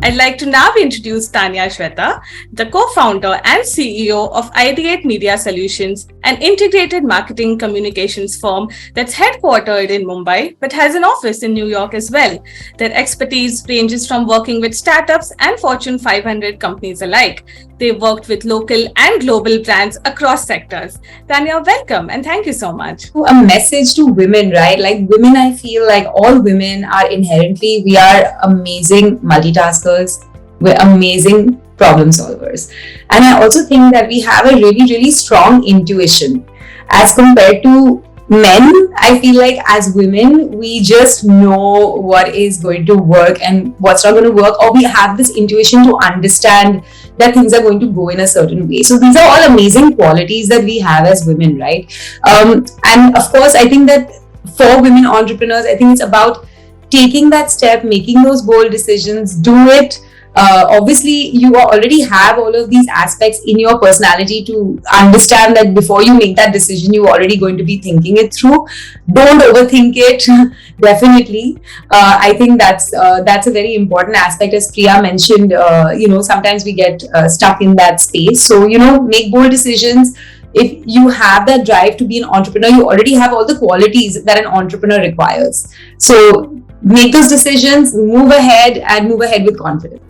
I'd like to now introduce Tanya Swetta, the co-founder and CEO of id8 Media Solutions, an integrated marketing communications firm that's headquartered in Mumbai, but has an office in New York as well. Their expertise ranges from working with startups and Fortune 500 companies alike. They've worked with local and global brands across sectors. Tanya, welcome and thank you so much. A message to women, right? Like women, I feel like all women are inherently, we are amazing multitaskers. We're amazing problem solvers. And I also think that we have a really, really strong intuition as compared to men. I feel like as women, we just know what is going to work and what's not going to work, or we have this intuition to understand that things are going to go in a certain way. So these are all amazing qualities that we have as women, right? And of course, I think that for women entrepreneurs, I think it's about taking that step, making those bold decisions, do it. Obviously, you already have all of these aspects in your personality to understand that before you make that decision, you're already going to be thinking it through. Don't overthink it. Definitely. I think that's a very important aspect. As Priya mentioned, sometimes we get stuck in that space. So, make bold decisions. If you have that drive to be an entrepreneur, you already have all the qualities that an entrepreneur requires. So make those decisions, move ahead with confidence.